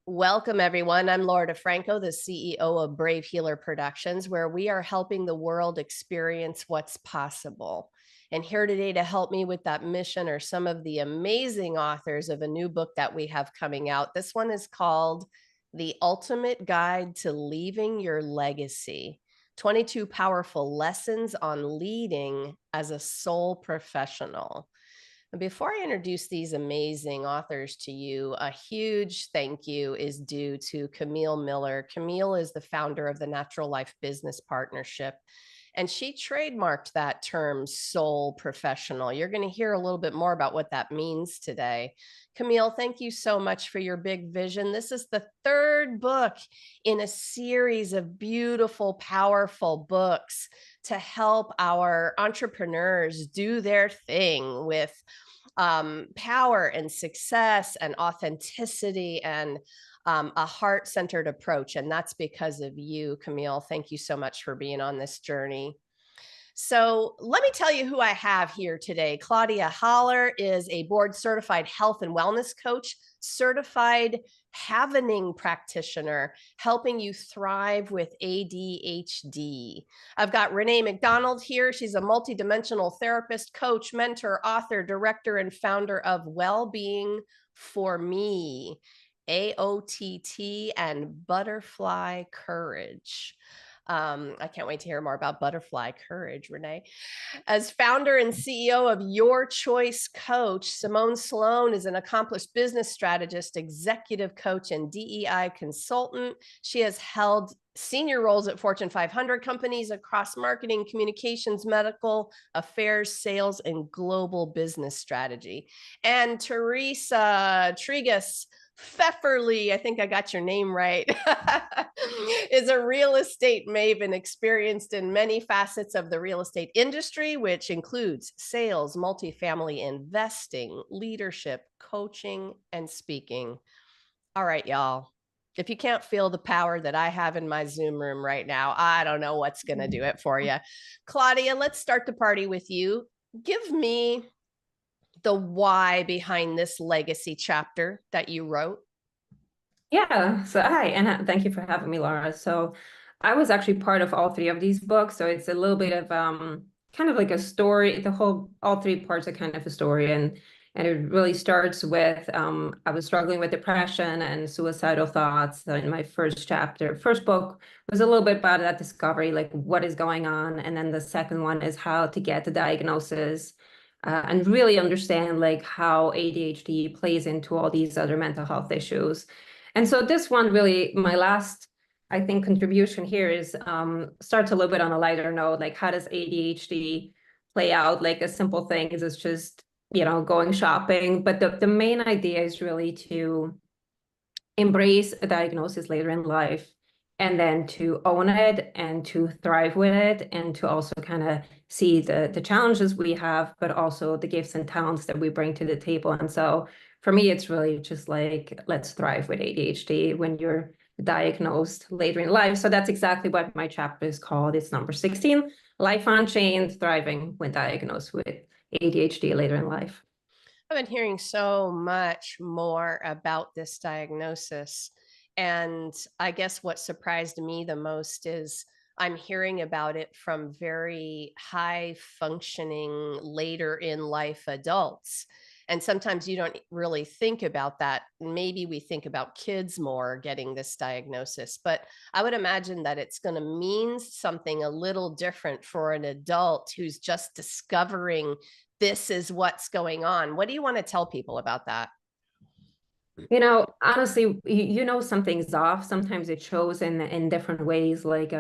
Welcome, everyone. I'm Laura Franco, the CEO of Brave Healer Productions, where we are helping the world experience what's possible. And here today to help me with that mission are some of the amazing authors of a new book that we have coming out. This one is called The Ultimate Guide to Leaving Your Legacy: 22 Powerful Lessons on Leading as a Soul Professional. Before I introduce these amazing authors to you, a huge thank you is due to Camille Miller. Camille is the founder of the Natural Life Business Partnership, and she trademarked that term soul professional. You're going to hear a little bit more about what that means today. Camille, thank you so much for your big vision. This is the third book in a series of beautiful, powerful books to help our entrepreneurs do their thing with power and success and authenticity and a heart-centered approach. And that's because of you, Camille. Thank you so much for being on this journey. So let me tell you who I have here today. Claudia Haller is a board-certified health and wellness coach, certified Havening practitioner, helping you thrive with ADHD. I've got Renee McDonald here. She's a multidimensional therapist, coach, mentor, author, director, and founder of Wellbeing for Me, AOTT, and Butterfly Courage. I can't wait to hear more about Butterfly Courage, Renee. As founder and CEO of Your Choice Coach, Simone Sloan is an accomplished business strategist, executive coach, and DEI consultant. She has held senior roles at Fortune 500 companies across marketing, communications, medical affairs, sales, and global business strategy. And Teresa Trigas-Pfefferle, I think I got your name right, is a real estate maven experienced in many facets of the real estate industry, which includes sales, multifamily investing, leadership, coaching, and speaking. All right, y'all. If you can't feel the power that I have in my Zoom room right now, I don't know what's going to do it for you. Claudia, let's start the party with you. Give me the why behind this legacy chapter that you wrote. Yeah, so hi, and thank you for having me, Laura. So I was actually part of all three of these books, so it's a little bit of kind of like a story. All three parts are kind of a story, and it really starts with I was struggling with depression and suicidal thoughts. So in my first book was a little bit about that discovery, like what is going on, and then the second one is how to get the diagnosis. And really understand like how ADHD plays into all these other mental health issues. And so this one really, my last, I think, contribution here is starts a little bit on a lighter note, like how does ADHD play out? Like a simple thing is it's just, going shopping. But the main idea is really to embrace a diagnosis later in life and then to own it and to thrive with it and to also kind of see the challenges we have, but also the gifts and talents that we bring to the table. And so for me, it's really just like, let's thrive with ADHD when you're diagnosed later in life. So that's exactly what my chapter is called. It's number 16, Life Unchained, Thriving when Diagnosed with ADHD later in life. I've been hearing so much more about this diagnosis. And I guess what surprised me the most is I'm hearing about it from very high functioning, later in life adults. And sometimes you don't really think about that. Maybe we think about kids more getting this diagnosis, but I would imagine that it's going to mean something a little different for an adult who's just discovering this is what's going on. What do you want to tell people about that? Honestly, something's off. Sometimes it shows in different ways, like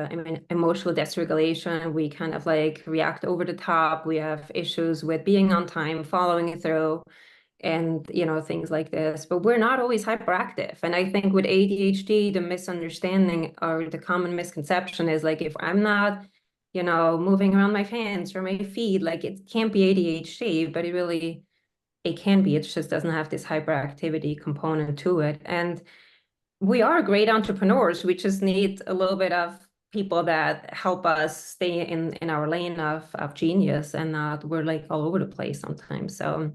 emotional dysregulation. We kind of like react over the top. We have issues with being on time, following through, and things like this. But we're not always hyperactive. And I think with ADHD, the misunderstanding or the common misconception is like, if I'm not, moving around my hands or my feet, like it can't be ADHD, but it can be. It just doesn't have this hyperactivity component to it. And we are great entrepreneurs. We just need a little bit of people that help us stay in our lane of genius, and not we're like all over the place sometimes. So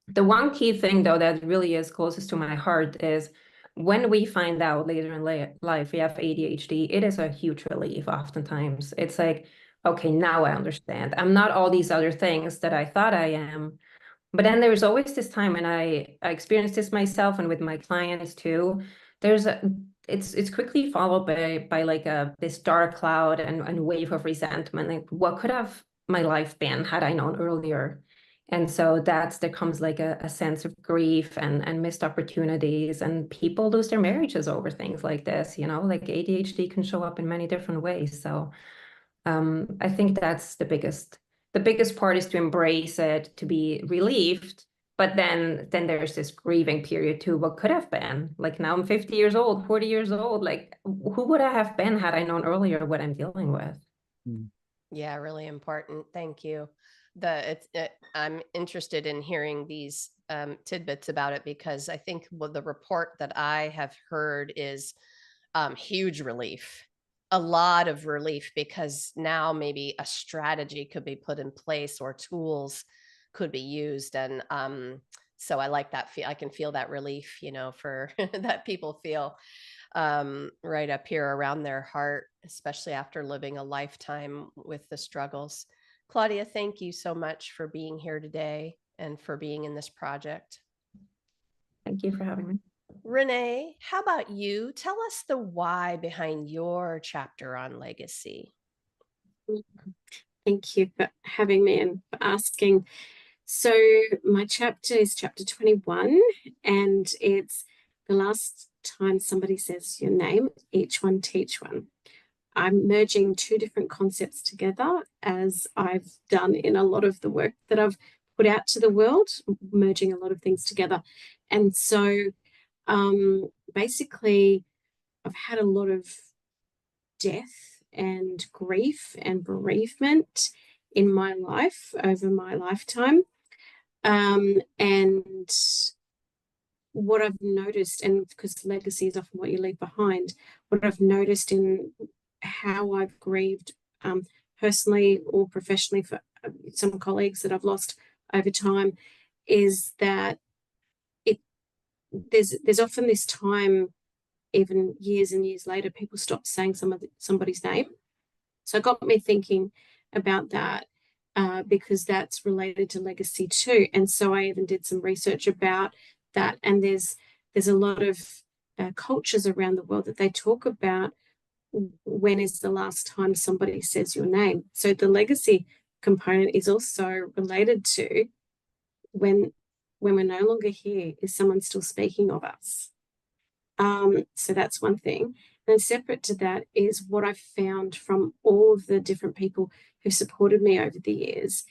the one key thing, though, that really is closest to my heart is when we find out later in life we have ADHD, it is a huge relief oftentimes. It's like, okay, now I understand. I'm not all these other things that I thought I am. But then there's always this time, and I experienced this myself and with my clients too. There's a it's quickly followed by like this dark cloud and wave of resentment. Like, what could have my life been had I known earlier? And so there comes like a sense of grief and missed opportunities, and people lose their marriages over things like this, you know, like ADHD can show up in many different ways. So I think that's the biggest part is to embrace it, to be relieved. But then there's this grieving period too. What could have been? Like now I'm 50 years old, 40 years old. Like who would I have been had I known earlier what I'm dealing with? Yeah, really important. Thank you. I'm interested in hearing these tidbits about it, because I think the report that I have heard is huge relief, a lot of relief, because now maybe a strategy could be put in place or tools could be used. And so I like that. I can feel that relief, for that people feel right up here around their heart, especially after living a lifetime with the struggles. Claudia, thank you so much for being here today and for being in this project. Thank you for having me. Renee, how about you? Tell us the why behind your chapter on legacy. Thank you for having me and for asking. So my chapter is chapter 21, and it's the last time somebody says your name, each one teach one. I'm merging two different concepts together, as I've done in a lot of the work that I've put out to the world, merging a lot of things together. And so basically, I've had a lot of death and grief and bereavement in my life over my lifetime. And what I've noticed, and because legacy is often what you leave behind, what I've noticed in how I've grieved personally or professionally for some colleagues that I've lost over time is that there's often this time, even years and years later, people stop saying somebody's name. So it got me thinking about that because that's related to legacy too. And so I even did some research about that. And there's a lot of cultures around the world that they talk about when is the last time somebody says your name. So the legacy component is also related to when we're no longer here, is someone still speaking of us? So that's one thing. And separate to that is what I've found from all of the different people who supported me over the years.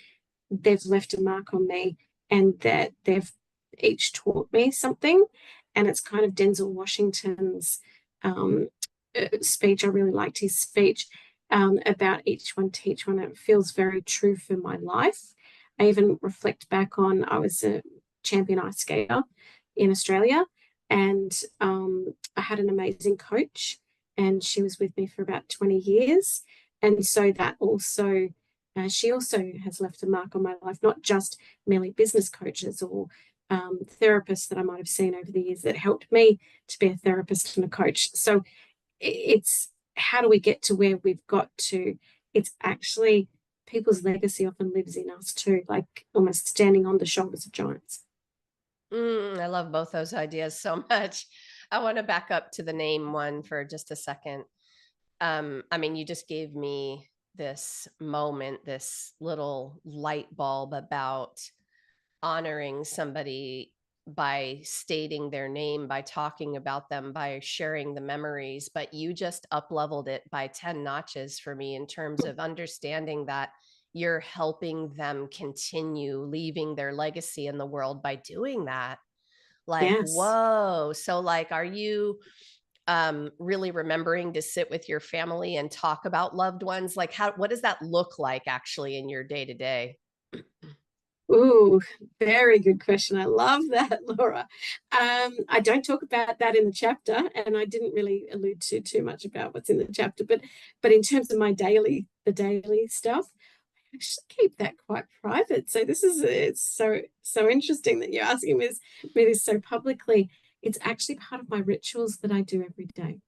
They've left a mark on me, and that they've each taught me something. And it's kind of Denzel Washington's speech. I really liked his speech about each one teach one. It feels very true for my life. I even reflect back on, I was a champion ice skater in Australia, and I had an amazing coach, and she was with me for about 20 years. And so that also, she also has left a mark on my life, not just merely business coaches or therapists that I might have seen over the years that helped me to be a therapist and a coach. So it's how do we get to where we've got to? It's actually people's legacy often lives in us too, like almost standing on the shoulders of giants. I love both those ideas so much. I want to back up to the name one for just a second. I mean, you just gave me this moment, this little light bulb about honoring somebody by stating their name, by talking about them, by sharing the memories, but you just up-leveled it by 10 notches for me in terms of understanding that you're helping them continue leaving their legacy in the world by doing that. Like, yes. Whoa. So like, are you really remembering to sit with your family and talk about loved ones? Like what does that look like actually in your day to day? Ooh, very good question. I love that, Laura. I don't talk about that in the chapter, and I didn't really allude to too much about what's in the chapter, but in terms of my daily stuff, I actually keep that quite private. So it's so interesting that you're asking me this so publicly. It's actually part of my rituals that I do every day.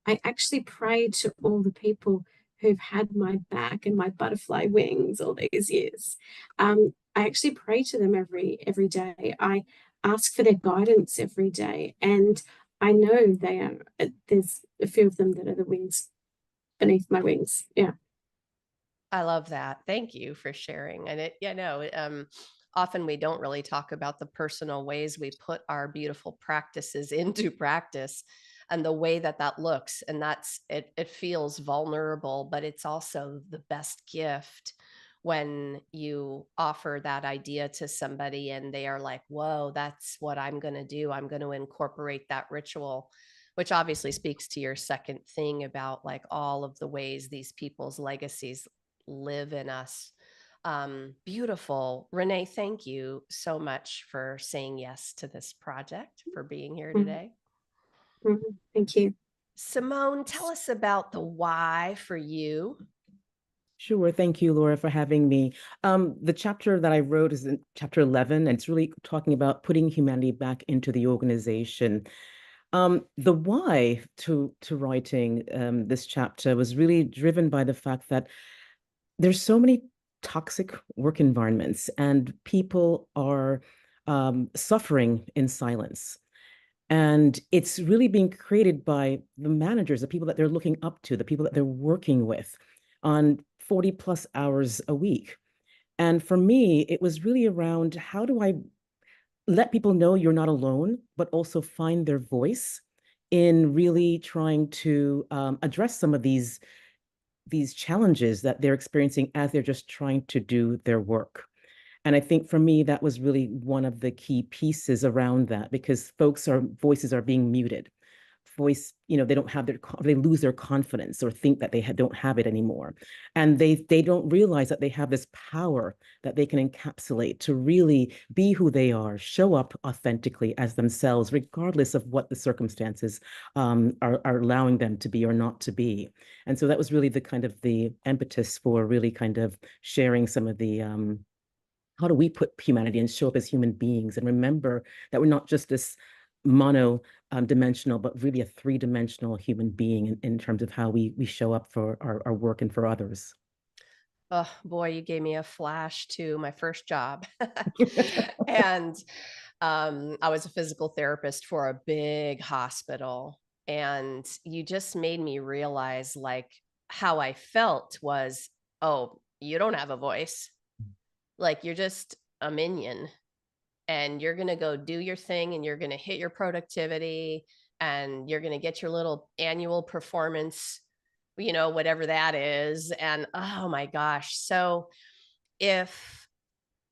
I actually pray to all the people who've had my back and my butterfly wings all these years. I actually pray to them every day. I ask for their guidance every day, and I know they are. There's a few of them that are the wings beneath my wings. Yeah. I love that. Thank you for sharing. And often we don't really talk about the personal ways we put our beautiful practices into practice and the way that that looks. And it feels vulnerable, but it's also the best gift when you offer that idea to somebody and they are like, whoa, that's what I'm going to do. I'm going to incorporate that ritual, which obviously speaks to your second thing about like all of the ways these people's legacies live in us. Beautiful. Renee, thank you so much for saying yes to this project, for being here today. Thank you. Simone, tell us about the why for you. Sure. Thank you, Laura, for having me. The chapter that I wrote is in chapter 11, and it's really talking about putting humanity back into the organization. The why to writing this chapter was really driven by the fact that there's so many toxic work environments and people are suffering in silence. And it's really being created by the managers, the people that they're looking up to, the people that they're working with on 40 plus hours a week. And for me, it was really around how do I let people know you're not alone, but also find their voice in really trying to address some of these challenges that they're experiencing as they're just trying to do their work. And I think for me, that was really one of the key pieces around that, because voices are being muted. They don't have they lose their confidence or think that they don't have it anymore. And they don't realize that they have this power that they can encapsulate to really be who they are, show up authentically as themselves, regardless of what the circumstances are allowing them to be or not to be. And so that was really the impetus for really kind of sharing some of the how do we put humanity and show up as human beings and remember that we're not just this dimensional, but really a three-dimensional human being in terms of how we show up for our work and for others. Oh boy, you gave me a flash to my first job. And I was a physical therapist for a big hospital. And you just made me realize like how I felt was, oh, you don't have a voice. Like you're just a minion and you're going to go do your thing and you're going to hit your productivity and you're going to get your little annual performance, whatever that is. And oh my gosh. So if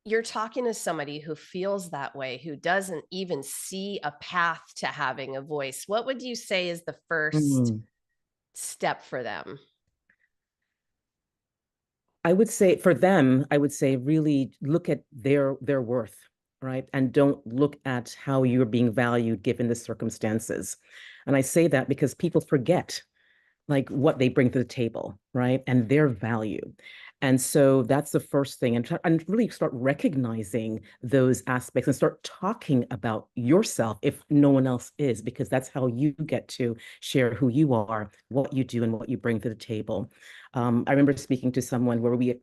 you're talking to somebody who feels that way, who doesn't even see a path to having a voice, what would you say is the first step for them? I would say for them, really look at their worth, right? And don't look at how you're being valued given the circumstances. And I say that because people forget like what they bring to the table, right? And their value. And so that's the first thing. And really start recognizing those aspects and start talking about yourself if no one else is, because that's how you get to share who you are, what you do, and what you bring to the table. I remember speaking to someone where we,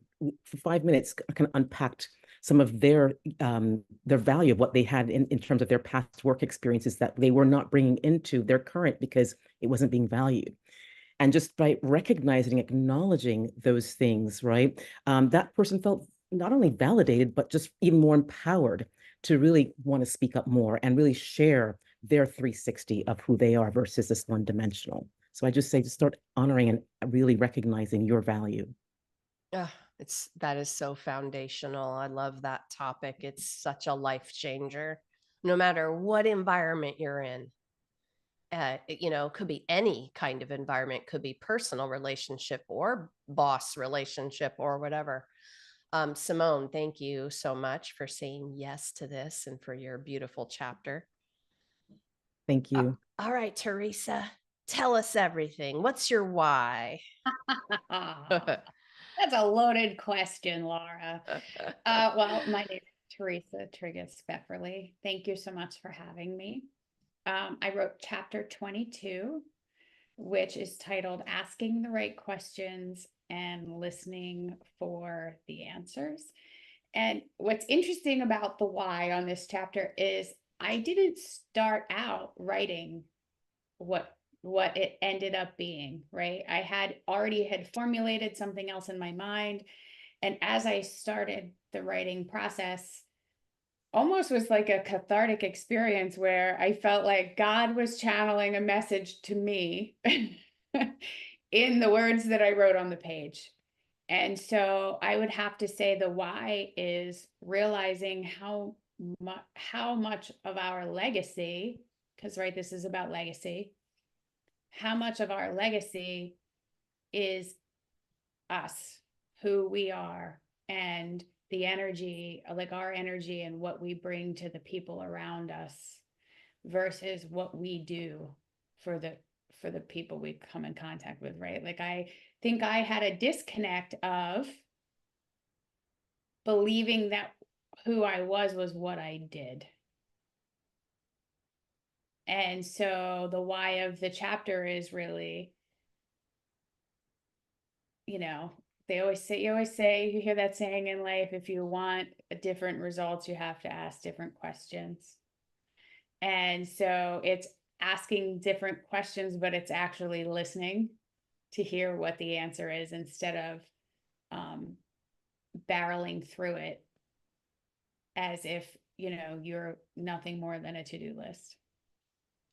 for 5 minutes, kind of unpacked some of their value of what they had in terms of their past work experiences that they were not bringing into their current because it wasn't being valued. And just by recognizing, acknowledging those things, right, that person felt not only validated, but just even more empowered to really want to speak up more and really share their 360 of who they are versus this one dimensional. So I just say to start honoring and really recognizing your value. That is so foundational. I love that topic. It's such a life changer, no matter what environment you're in. Could be any kind of environment, could be personal relationship or boss relationship or whatever. Simone, thank you so much for saying yes to this and for your beautiful chapter. Thank you. All right, Teresa, tell us everything. What's your why? That's a loaded question, Laura. Well, my name is Teresa Trigas-Pfefferle. Thank you so much for having me. I wrote chapter 22, which is titled Asking the Right Questions and Listening for the Answers. And what's interesting about the why on this chapter is I didn't start out writing what it ended up being, right? I had already formulated something else in my mind. And as I started the writing process, almost was like a cathartic experience where I felt like God was channeling a message to me in the words that I wrote on the page. And so I would have to say the why is realizing how much of our legacy, because right, this is about legacy, how much of our legacy is us, who we are, and the energy, like our energy and what we bring to the people around us versus what we do for the people we come in contact with, right? Like I think I had a disconnect of believing that who I was what I did. And so the why of the chapter is really, you know, you always say, you hear that saying in life, if you want different results, you have to ask different questions. And so it's asking different questions, but it's actually listening to hear what the answer is instead of barreling through it as if, you know, you're nothing more than a to-do list.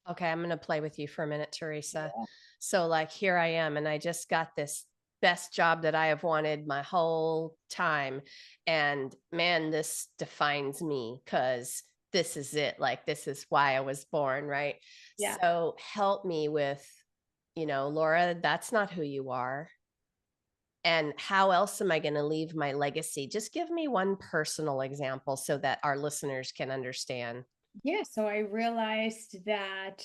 Okay, I'm going to play with you for a minute, Teresa. Yeah. So like here I am, and I just got this best job that I have wanted my whole time. And man, this defines me because this is it. Like, this is why I was born, right? Yeah. So help me with, you know, Laura, that's not who you are. And how else am I going to leave my legacy? Just give me one personal example so that our listeners can understand. Yeah, so I realized that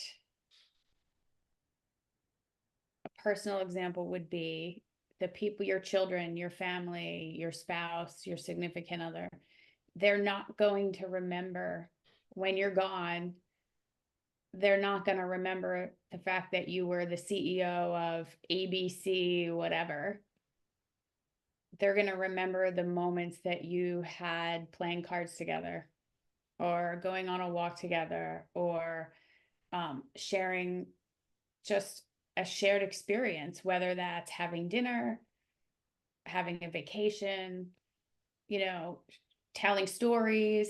a personal example would be the people, your children, your family, your spouse, your significant other. They're not going to remember when you're gone. They're not going to remember the fact that you were the CEO of ABC, whatever. They're going to remember the moments that you had playing cards together or going on a walk together or sharing just a shared experience, whether that's having dinner, having a vacation, you know, telling stories.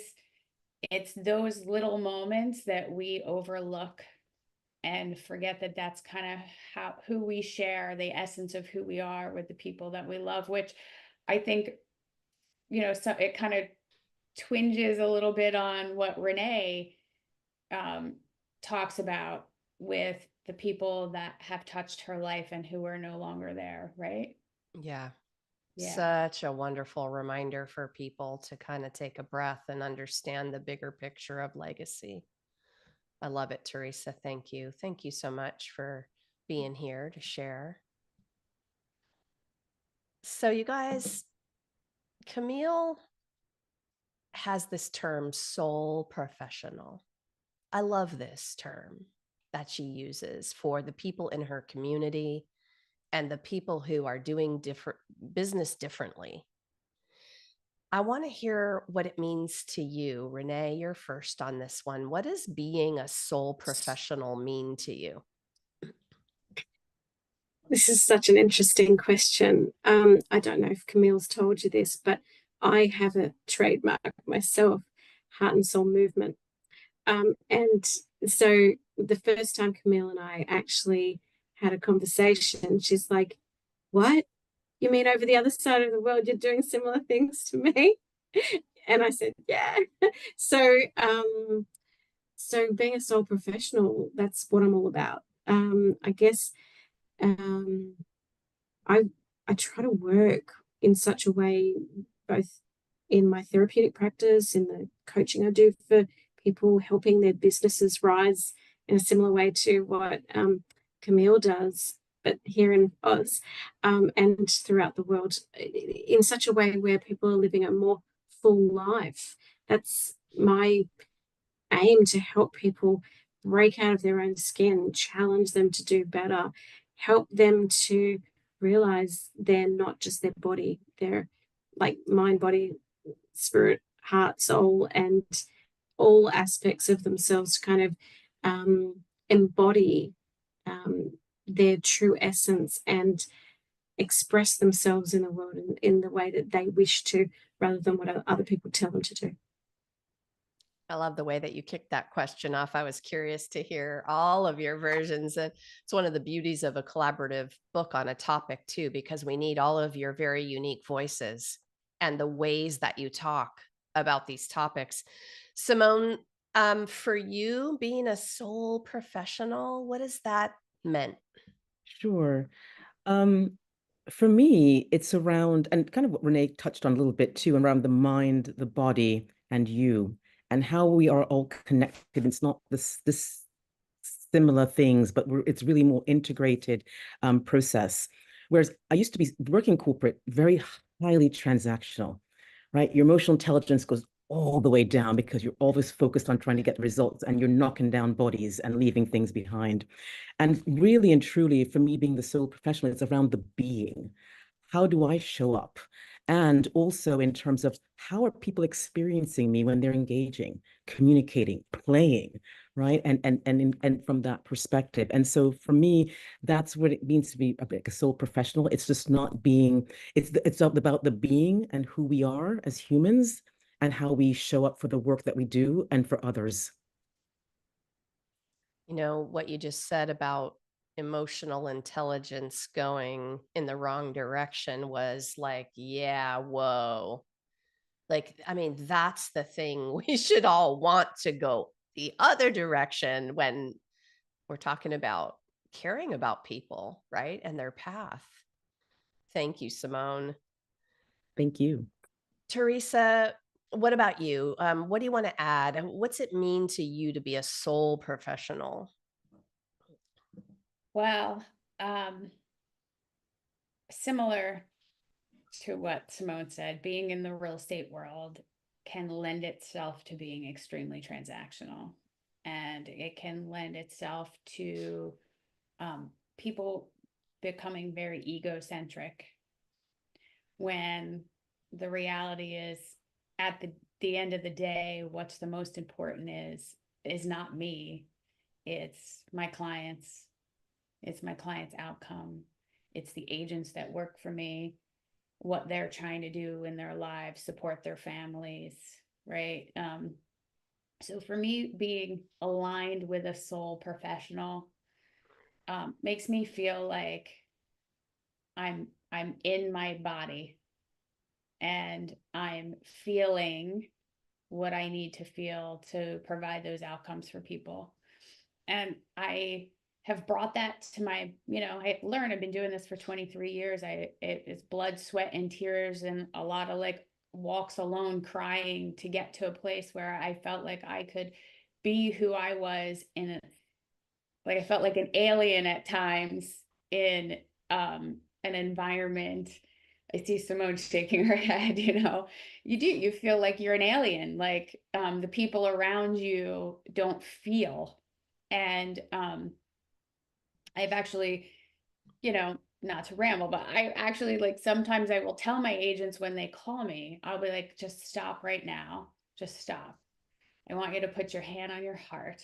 It's those little moments that we overlook and forget that that's kind of who we share, the essence of who we are with the people that we love, which I think, you know, so it kind of twinges a little bit on what Renee talks about with the people that have touched her life and who are no longer there, right? Yeah. Yeah. Such a wonderful reminder for people to kind of take a breath and understand the bigger picture of legacy. I love it, Teresa. Thank you. Thank you so much for being here to share. So you guys, Camille has this term, soul professional. I love this term that she uses for the people in her community and the people who are doing different business differently. I want to hear what it means to you. Renee, you're first on this one. What does being a soul professional mean to you? This is such an interesting question. I don't know if Camille's told you this, but I have a trademark myself, heart and soul movement. And so the first time Camille and I actually had a conversation, she's like, "What? You mean over the other side of the world, you're doing similar things to me?" And I said, "Yeah." So, so being a soul professional, that's what I'm all about. I guess I try to work in such a way, both in my therapeutic practice, in the coaching I do for people, helping their businesses rise in a similar way to what Camille does, but here in Oz and throughout the world, in such a way where people are living a more full life. That's my aim, to help people break out of their own skin, challenge them to do better, help them to realize they're not just their body, they're like mind, body, spirit, heart, soul, and all aspects of themselves to kind of embody their true essence and express themselves in the world in the way that they wish to, rather than what other people tell them to do. I love the way that you kicked that question off. I was curious to hear all of your versions. And it's one of the beauties of a collaborative book on a topic too, because we need all of your very unique voices and the ways that you talk about these topics. Simone, for you being a soul professional, what does that mean? Sure. For me, it's around, and kind of what Renee touched on a little bit too, around the mind, the body, and you, and how we are all connected. It's not this similar things, but it's really more integrated process. Whereas I used to be working corporate, very highly transactional, right? Your emotional intelligence goes all the way down because you're always focused on trying to get results, and you're knocking down bodies and leaving things behind. And really and truly, for me, being the soul professional, it's around the being. How do I show up? And also in terms of how are people experiencing me when they're engaging, communicating, playing, right? And from that perspective. And so for me, that's what it means to be like a soul professional. It's just not being, it's about the being and who we are as humans and how we show up for the work that we do and for others. You know, what you just said about emotional intelligence going in the wrong direction was like, yeah, whoa. Like, I mean, that's the thing. We should all want to go the other direction when we're talking about caring about people, right? And their path. Thank you, Simone. Thank you. Teresa, what about you? What do you want to add? What's it mean to you to be a soul professional? Well, similar to what Simone said, being in the real estate world can lend itself to being extremely transactional, and it can lend itself to people becoming very egocentric, when the reality is, at the end of the day, what's the most important is not me. It's my clients. It's my client's outcome. It's the agents that work for me, what they're trying to do in their lives, support their families, right? So for me, being aligned with a soul professional makes me feel like I'm in my body and I'm feeling what I need to feel to provide those outcomes for people. And I have brought that to my, I learned, I've been doing this for 23 years. It's blood, sweat, and tears, and a lot of like walks alone, crying to get to a place where I felt like I could be who I was I felt like an alien at times in an environment. I see Simone shaking her head, you feel like you're an alien, like the people around you don't feel. And I've actually, not to ramble, but I actually, like, sometimes I will tell my agents when they call me, I'll be like, just stop right now. Just stop. I want you to put your hand on your heart.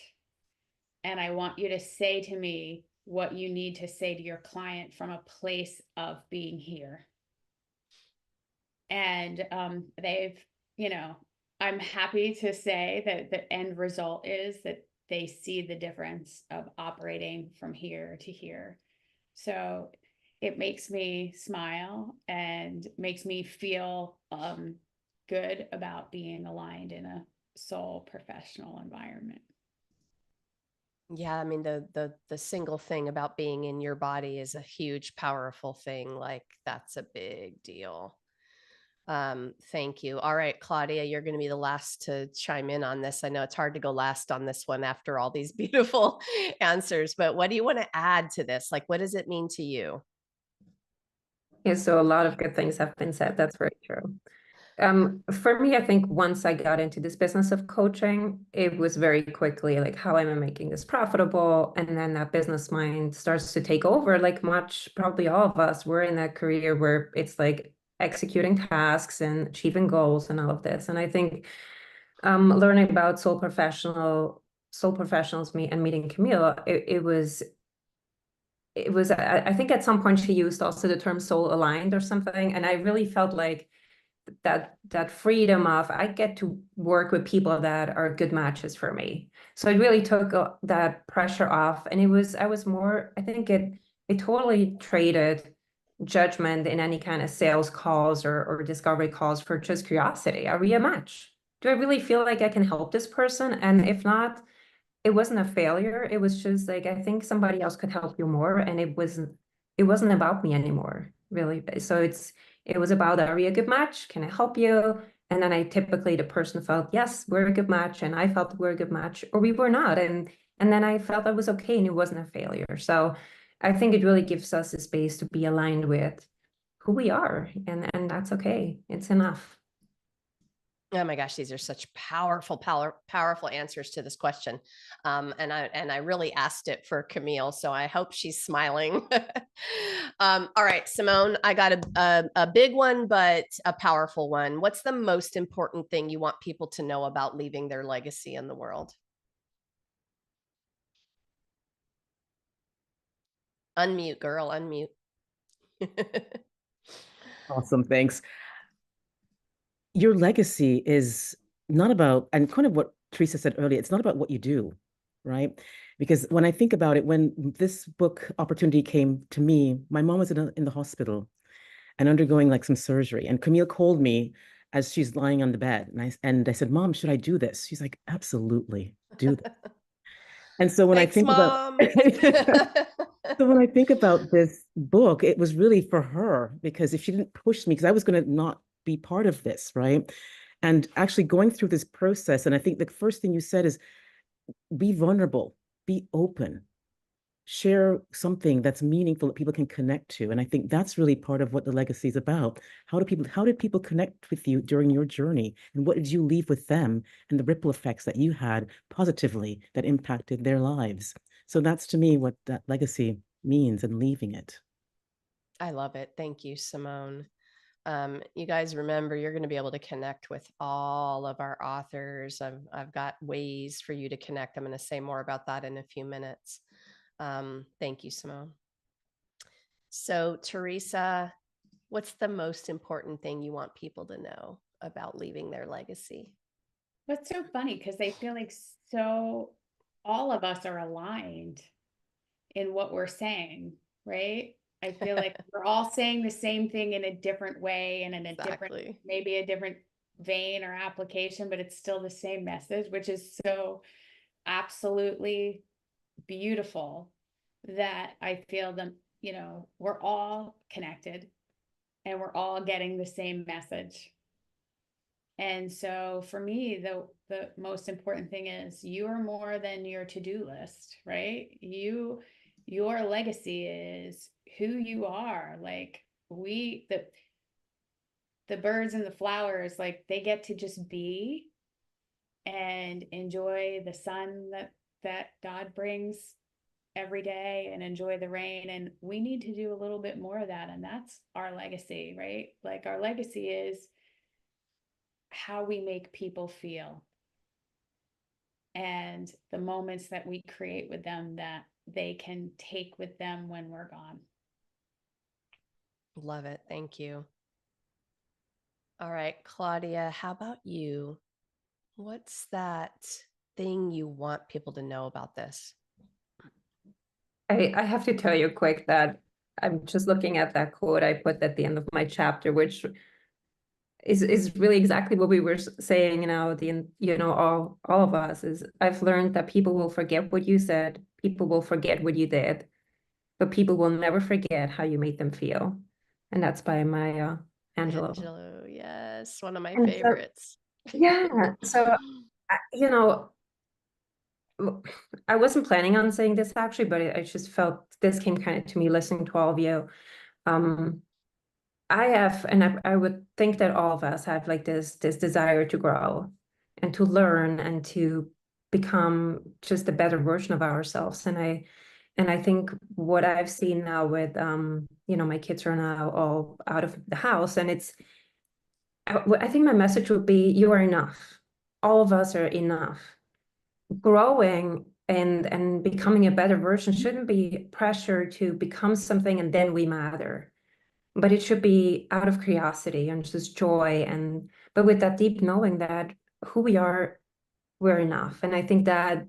And I want you to say to me what you need to say to your client from a place of being here. And they've, I'm happy to say that the end result is that they see the difference of operating from here to here. So it makes me smile and makes me feel good about being aligned in a soul professional environment. Yeah, I mean, the single thing about being in your body is a huge, powerful thing. Like, that's a big deal. Thank you. All right, Claudia, you're going to be the last to chime in on this. I know it's hard to go last on this one after all these beautiful answers, but what do you want to add to this? Like, what does it mean to you? Yeah, so a lot of good things have been said. That's very true. For me, I think once I got into this business of coaching, it was very quickly like, how am I making this profitable? And then that business mind starts to take over, like much, probably all of us, we're in a career where it's like executing tasks and achieving goals and all of this. And I think learning about soul professionals and meeting Camille, it was, I think at some point she used also the term soul aligned or something. And I really felt like that freedom of, I get to work with people that are good matches for me. So it really took that pressure off. And I was more, I think it totally traded judgment in any kind of sales calls or discovery calls for just curiosity. Are we a match? Do I really feel like I can help this person? And if not, it wasn't a failure. It was just like, I think somebody else could help you more. And it wasn't about me anymore, really. So it was about, are we a good match? Can I help you? And then the person felt, yes, we're a good match. And I felt we're a good match, or we were not. And then I felt that was okay. And it wasn't a failure. So I think it really gives us a space to be aligned with who we are. And that's okay. It's enough. Oh my gosh, these are such powerful answers to this question. And I really asked it for Camille, so I hope she's smiling. All right, Simone, I got a big one, but a powerful one. What's the most important thing you want people to know about leaving their legacy in the world? Unmute, girl, unmute. Awesome, thanks. Your legacy is not about, and kind of what Teresa said earlier, it's not about what you do, right? Because when I think about it, when this book opportunity came to me, my mom was in the hospital and undergoing like some surgery. And Camille called me as she's lying on the bed. And I said, Mom, should I do this? She's like, absolutely, do this. And so when Thanks, I think Mom. so when I think about this book, it was really for her, because if she didn't push me, because I was going to not be part of this, right? And actually going through this process, and I think the first thing you said is be vulnerable, be open, share something that's meaningful that people can connect to. And I think that's really part of what the legacy is about. How did people connect with you during your journey? And what did you leave with them, and the ripple effects that you had positively that impacted their lives? So that's to me what that legacy means, and leaving it. I love it. Thank you, Simone. You guys remember, you're going to be able to connect with all of our authors. I've got ways for you to connect. I'm going to say more about that in a few minutes. Thank you, Simone. So, Teresa, what's the most important thing you want people to know about leaving their legacy? What's so funny, because I feel like all of us are aligned in what we're saying, right? I feel like we're all saying the same thing in a different way and in a different, maybe a different vein or application, but it's still the same message, which is so absolutely beautiful that I feel them, we're all connected and we're all getting the same message. And so for me, the most important thing is you are more than your to-do list, right? Your legacy is who you are. Like the birds and the flowers, like they get to just be and enjoy the sun that God brings every day and enjoy the rain. And we need to do a little bit more of that. And that's our legacy, right? Like our legacy is how we make people feel and the moments that we create with them that they can take with them when we're gone. Love it. Thank you. All right, Claudia, how about you? What's that thing you want people to know about this? I have to tell you quick that I'm just looking at that quote I put at the end of my chapter, which is really exactly what we were saying, all of us is, I've learned that people will forget what you said, people will forget what you did, but people will never forget how you made them feel. And that's by Maya Angelou. Angelou, yes, one of my favorites. So I wasn't planning on saying this actually, but I just felt this came kind of to me listening to all of you. I have, and I would think that all of us have like this desire to grow and to learn and to become just a better version of ourselves. And I think what I've seen now with my kids are now all out of the house, and I think my message would be, you are enough. All of us are enough. Growing and becoming a better version shouldn't be pressure to become something and then we matter. But it should be out of curiosity and just joy, but with that deep knowing that who we are, we're enough. And I think that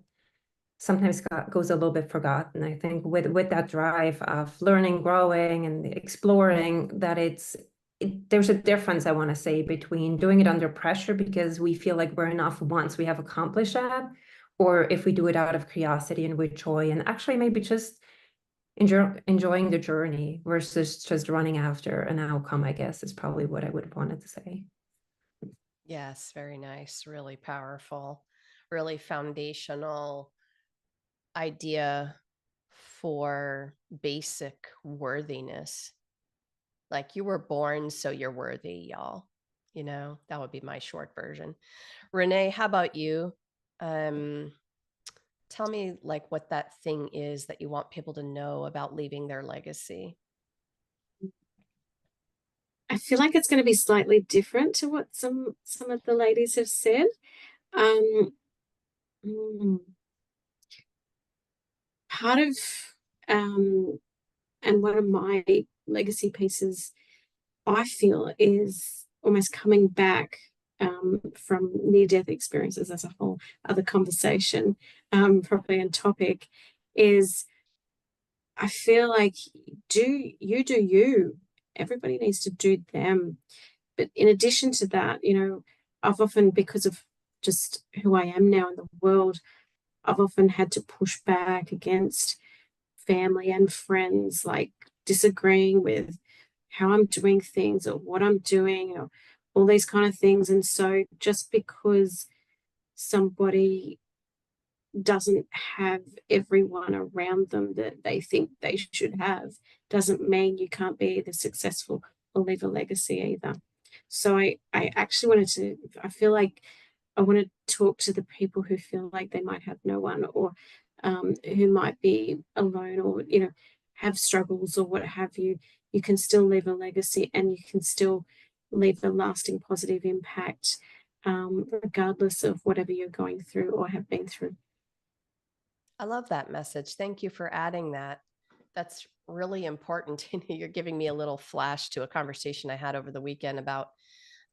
sometimes goes a little bit forgotten. I think with that drive of learning, growing, and exploring, that there's a difference, I want to say, between doing it under pressure because we feel like we're enough once we have accomplished that, or if we do it out of curiosity and with joy, and actually maybe just enjoying the journey versus just running after an outcome, I guess, is probably what I would have wanted to say. Yes, very nice, really powerful, really foundational idea for basic worthiness. Like, you were born, so you're worthy, y'all. That would be my short version. Renee, how about you? Tell me like what that thing is that you want people to know about leaving their legacy. I feel like it's going to be slightly different to what some of the ladies have said. Part of and one of my legacy pieces, I feel, is almost coming back from near-death experiences as a whole other conversation, probably on topic, is I feel like do you. Everybody needs to do them. But in addition to that, I've often, because of just who I am now in the world, I've often had to push back against family and friends, like disagreeing with how I'm doing things or what I'm doing or all these kind of things. And so just because somebody doesn't have everyone around them that they think they should have doesn't mean you can't be either successful or leave a legacy either. So I actually I feel like I want to talk to the people who feel like they might have no one, or who might be alone, or have struggles or what have you. You can still leave a legacy and you can still leave a lasting positive impact, regardless of whatever you're going through or have been through. I love that message. Thank you for adding that. That's really important. You're giving me a little flash to a conversation I had over the weekend about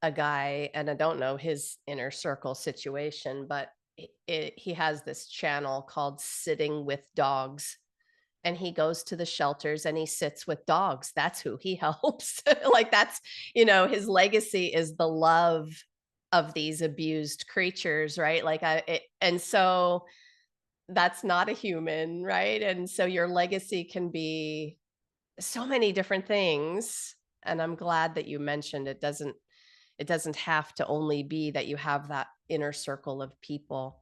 a guy, and I don't know his inner circle situation, but he has this channel called Sitting with Dogs, and he goes to the shelters and he sits with dogs. That's who he helps. Like, that's, his legacy is the love of these abused creatures, right? And so that's not a human, right? And so your legacy can be so many different things. And I'm glad that you mentioned it doesn't have to only be that you have that inner circle of people.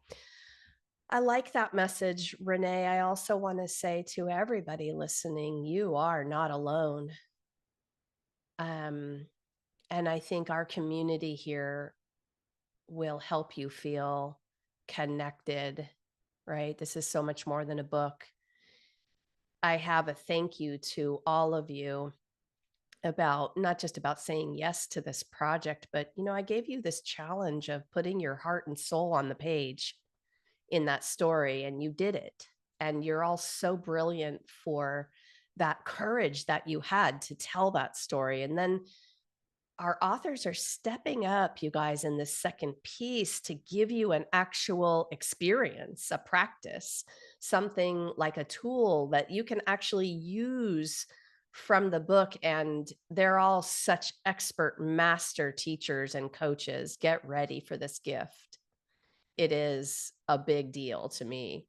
I like that message, Renee. I also want to say to everybody listening, you are not alone. And I think our community here will help you feel connected, right? This is so much more than a book. I have a thank you to all of you about not just about saying yes to this project, but I gave you this challenge of putting your heart and soul on the page in that story, and you did it. And you're all so brilliant for that courage that you had to tell that story. And then our authors are stepping up, you guys, in this second piece to give you an actual experience, a practice, something like a tool that you can actually use from the book. And they're all such expert master teachers and coaches. Get ready for this gift. It is a big deal to me.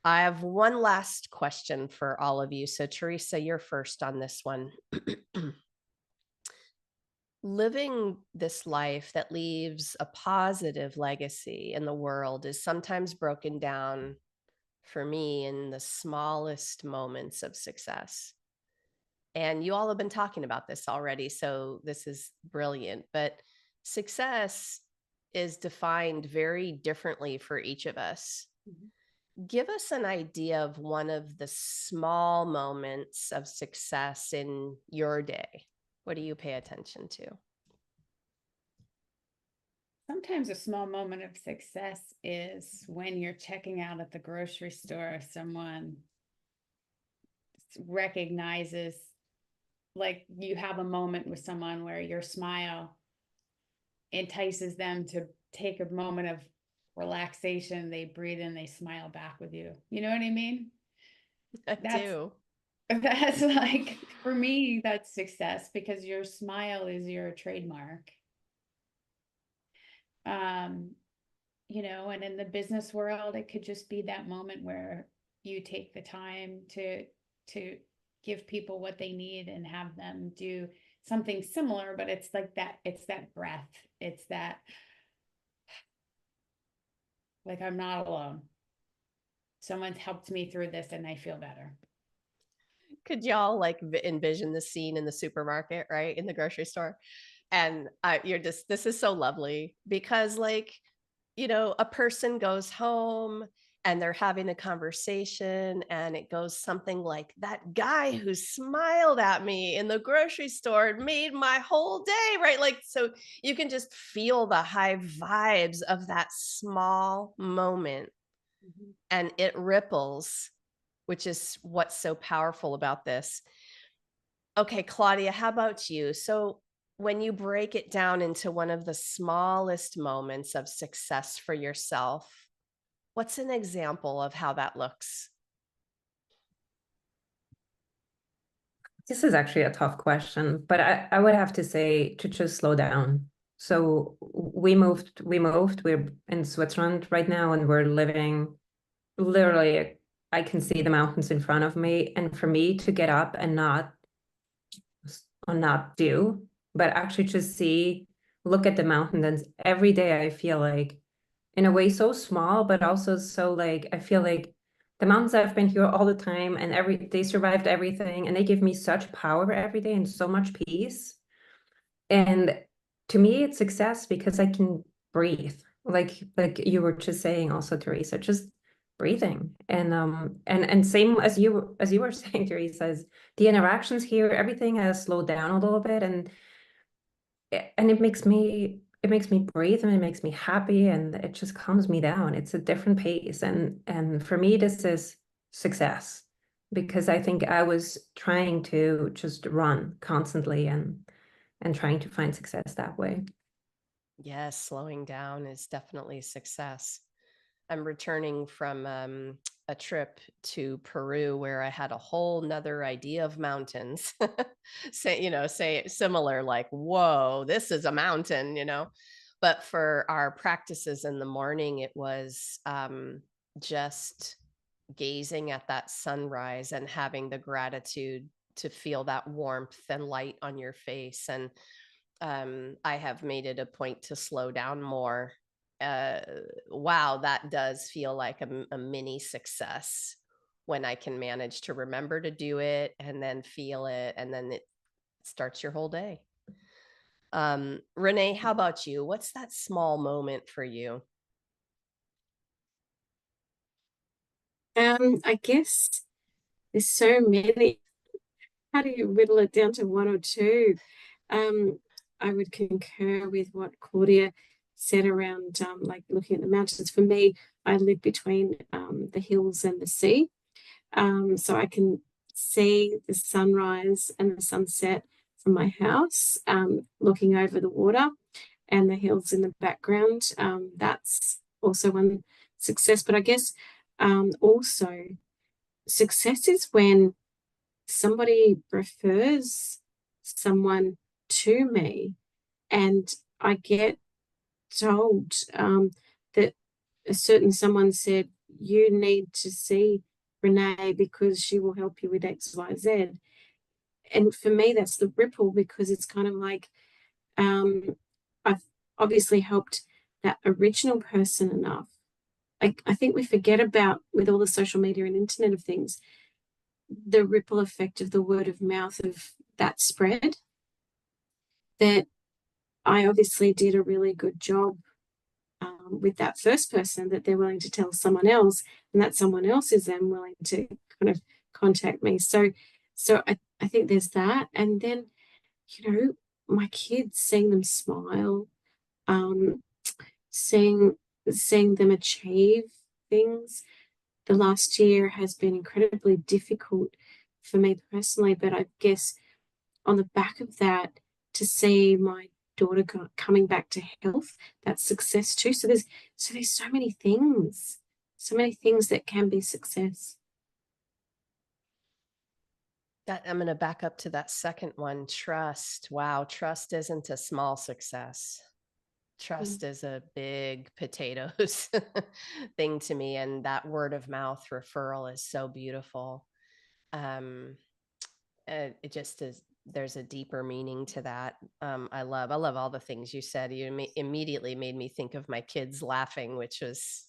I have one last question for all of you. So Teresa, you're first on this one. Living this life that leaves a positive legacy in the world is sometimes broken down for me in the smallest moments of success. And you all have been talking about this already, so this is brilliant. But success is defined very differently for each of us. Give us an idea of one of the small moments of success in your day. What do you pay attention to? Sometimes a small moment of success is when you're checking out at the grocery store, someone recognizes, like you have a moment with someone where your smile entices them to take a moment of relaxation. They breathe in, they smile back with you. You know what I mean? I do. That's like, for me, that's success, because your smile is your trademark. You know, and in the business world, it could just be that moment where you take the time to give people what they need and have them do something similar, but it's like that, it's that breath. It's that, like, I'm not alone. Someone's helped me through this and I feel better. Could y'all like envision the scene in the supermarket, right? In the grocery store. And you're just, this is so lovely because, like, you know, a person goes home and they're having a conversation and it goes something like, that guy who smiled at me in the grocery store made my whole day, right? Like, so you can just feel the high vibes of that small moment and it ripples, which is what's so powerful about this. Okay, Claudia, how about you? So when you break it down into one of the smallest moments of success for yourself, what's an example of how that looks? This is actually a tough question, but I would have to say to just slow down. So we moved, we're in Switzerland right now, and we're living literally, I can see the mountains in front of me. And for me to get up and not do, but actually just look at the mountain, and every day I feel like, in a way, so small, but also so like, I feel like the mountains have been here all the time, and they survived everything, and they give me such power every day and so much peace. And to me, it's success because I can breathe, like you were just saying also, Teresa, just breathing. And same as you were saying, Teresa, is the interactions here, everything has slowed down a little bit, and it makes me breathe, and it makes me happy, and it just calms me down. It's a different pace, and for me, this is success, because I think I was trying to just run constantly and trying to find success that way. Yes, slowing down is definitely success. I'm returning from a trip to Peru where I had a whole nother idea of mountains. say similar, like, whoa, this is a mountain, you know. But for our practices in the morning, it was just gazing at that sunrise and having the gratitude to feel that warmth and light on your face. And I have made it a point to slow down more. Wow, that does feel like a mini success when I can manage to remember to do it and then feel it, and then it starts your whole day. Renee, how about you? What's that small moment for you? I guess there's so many. How do you whittle it down to one or two? I would concur with what Claudia said around like looking at the mountains. For me, I live between the hills and the sea. So I can see the sunrise and the sunset from my house, looking over the water and the hills in the background. That's also one success. But I guess also success is when somebody refers someone to me and I get told that a certain someone said, you need to see Renee because she will help you with X, Y, Z. And for me, that's the ripple, because it's kind of like I've obviously helped that original person enough. I think we forget about, with all the social media and internet of things, the ripple effect of the word of mouth of that spread, that I obviously did a really good job with that first person, that they're willing to tell someone else, and that someone else is then willing to kind of contact me. So I think there's that. And then, you know, my kids, seeing them smile, seeing them achieve things. The last year has been incredibly difficult for me personally, but I guess on the back of that, to see my daughter coming back to health, that's success too. So there's so many things that can be success. That I'm going to back up to that second one, trust. Wow, trust isn't a small success. Trust is a big potatoes thing to me, and that word of mouth referral is so beautiful. It just is. There's a deeper meaning to that. I love all the things you said. You immediately made me think of my kids laughing, which was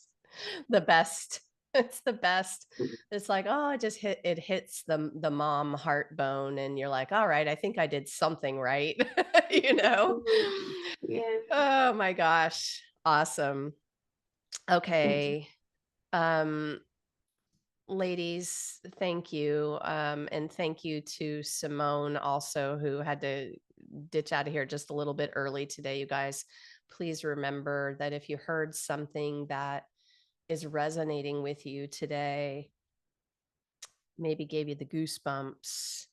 the best. It's the best. It's like, oh, it hits the mom heart bone, and you're like, all right, I think I did something right. You know? Yeah. Oh my gosh. Awesome. Okay. Ladies, thank you. And thank you to Simone also, who had to ditch out of here just a little bit early today. You guys, please remember that if you heard something that is resonating with you today, maybe gave you the goosebumps,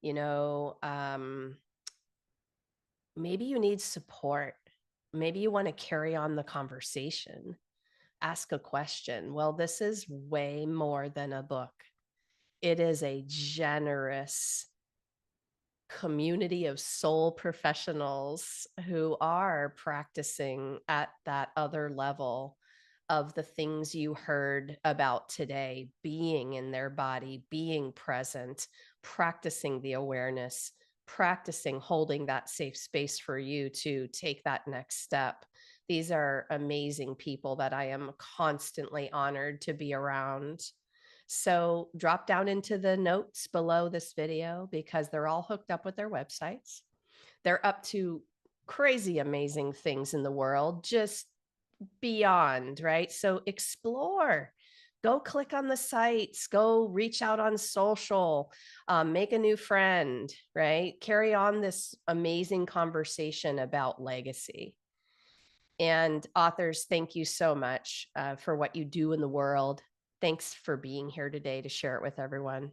you know, maybe you need support. Maybe you want to carry on the conversation, ask a question. Well, this is way more than a book. It is a generous community of soul professionals who are practicing at that other level of the things you heard about today, being in their body, being present, practicing the awareness, practicing holding that safe space for you to take that next step. These are amazing people that I am constantly honored to be around. So drop down into the notes below this video, because they're all hooked up with their websites. They're up to crazy, amazing things in the world, just beyond, right? So explore, go click on the sites, go reach out on social, make a new friend, right? Carry on this amazing conversation about legacy. And authors, thank you so much for what you do in the world. Thanks for being here today to share it with everyone.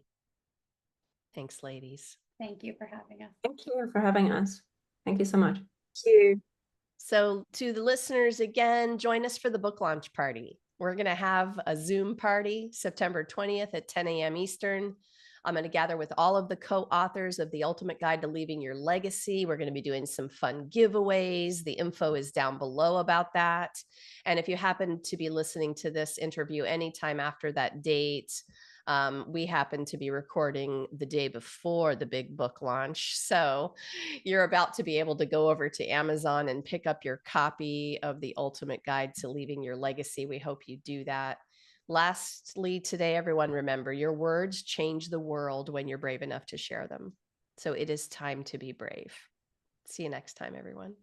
Thanks, ladies. Thank you for having us. Thank you for having us. Thank you so much. Thank you. So to the listeners, again, join us for the book launch party. We're going to have a Zoom party September 20th at 10 a.m. Eastern. I'm going to gather with all of the co-authors of The Ultimate Guide to Leaving Your Legacy. We're going to be doing some fun giveaways. The info is down below about that. And if you happen to be listening to this interview anytime after that date, we happen to be recording the day before the big book launch. So you're about to be able to go over to Amazon and pick up your copy of The Ultimate Guide to Leaving Your Legacy. We hope you do that. Lastly, today, everyone, remember, your words change the world when you're brave enough to share them. So it is time to be brave. See you next time, everyone.